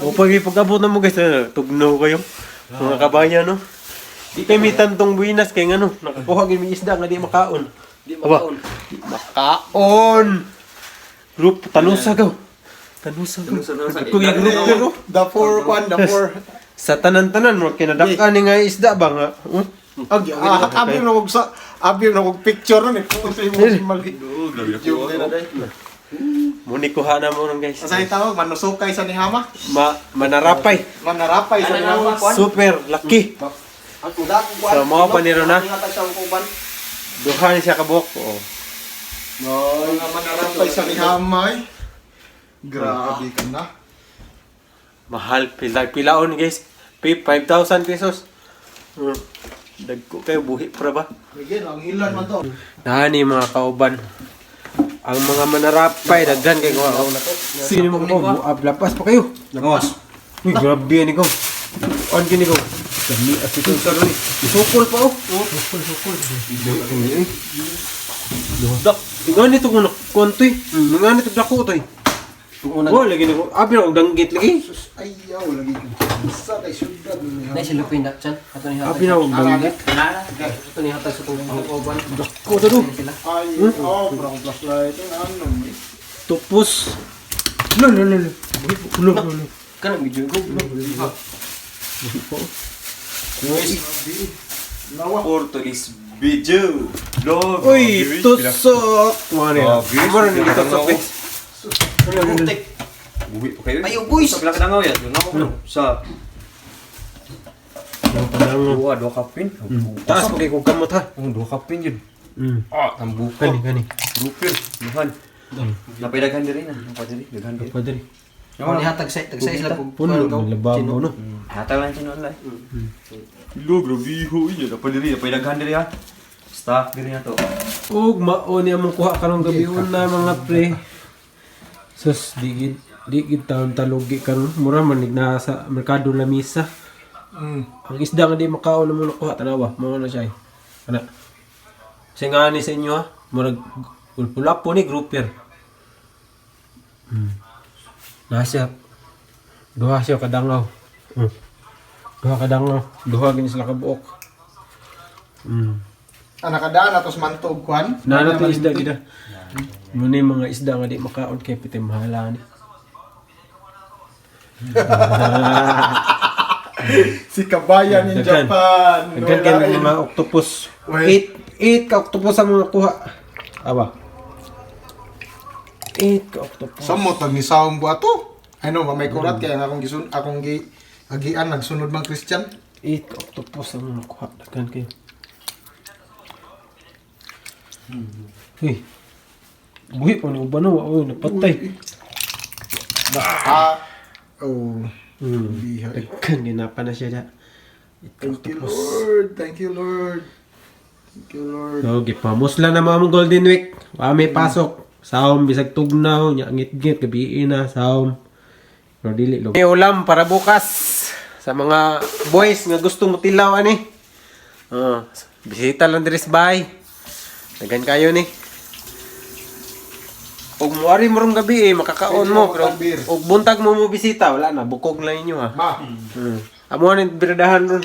O pag-abot na mo guys, tugnaw kayo. Mga kabayan, no? Di kayo may tantong buwinas kay ano, nakakuha kayo may isda nga di makaon. Di makaon. Di makaon! Group, tanusa gaw. Tanusa gaw. Ito yung group pero. Dapur kwan, dapur. Sa tanan-tanan mo, kinadakan ni nga isda ba nga? Abi na kog picture nun eh. Kung sa'yo mo mali. Yung na day. Muni kuha na mo nun guys. Sa tawag, manusukay sa nihama. Manarapay. Manarapay sa nihama. Super, laki. Ako da ko kwan. So, mga paniro na. Ingatag sa kuban. Duha ni siya kabuk. Oh. Mga manarapay sa nihama eh. Grabe ka na. Mahal, pilaon guys. Pay 5,000 pesos. Dagko kayo, buhi para ba? Again, ang ilan man to. Nani mga kauban. Ang mga manarapay, daghan kayo mga na to. Sino mo ko? Lapas pa kayo. Nangos. Uy, grabe yan ikaw. On gini ko. Dami as ito sa rin. Isukol pa oh. Sukol. Dak. Nga nito kung nakukunto eh. Nga nito dako to eh. Oh, lagi nito. Abi na kong danggit lagi. Ayaw, lagi ko. Isa kay syudad. Nay silupin na chan. Ato ni hatag. Abi na kong danggit. Ato ni hatag sa tong uban. Dako to do. Ay, parang flashlight. Ano? Tupos. Lolo. Kanang video ko. Nawa. Portuguese video. Love. Uy, tusok. Mana ya? Mana ni tusok eh? Buhi pa kayo. Ayo boys. Sa belakang nangaw yan. Nangaw sa dua kapin. Taas mo kay kong kamot ha. Dua kapin yun. Tambuka. Kani. Rupir. Luhan. Napaidagan diri na. Napadiri. Daghan diri. Padre. Ni hatag sa sila pug Puno labaw no. Hatag lang siya online. Lo, grabiho. Napadiri. Napaidagan diri ha. Stock diri na to. Ug mao ni among kuha karong gabi na mga pre. Sus digid taon talugi karon mura man na sa merkado lamisa. Ang isda nga di makaon mo nakuha tanawa mao na siya. Ana. Singani sa inyo ha. Murag pula po ni grouper. Nasa duha siya kadangaw. Duha kadangaw. Duha gini sila kabuok. Nakadaan atos mantog kwan. Nana to isda gida. Muna yung mga isda nga di makaon kay piti mahala ni. Si kabayan in Daghan. Japan. Daghan kayo ng mga octopus. 8 ka octopus ang mga kuha. Aba. 8 ka octopus. Samo tag ni saong buato. Ano, may kurat kaya akong agian nagsunod mang Christian. 8 ka octopus ang mga kuha. Daghan kayo. Uy. Buhi pa ni uban no. Oh, napatay. Oh. Bihay. Daghan ginapa na siya da. Thank you, Lord. Thank you, Lord. Thank you, Lord. So, gipamos lang na mga Golden Week. May pasok. Saom, bisag tugnaw, ngit-ngit, gabiin na, saom. Pero dili, may ulam para bukas. Sa mga boys nga gustong mutilaw, ani. Bisita lang diri sa bahay. Dagan kayo ni. Og muari mo rong gabi makakaon mo. Pero og buntag mo mo bisita, wala na, bukog lang inyo ha. Ma. Amo ni birdahan ron.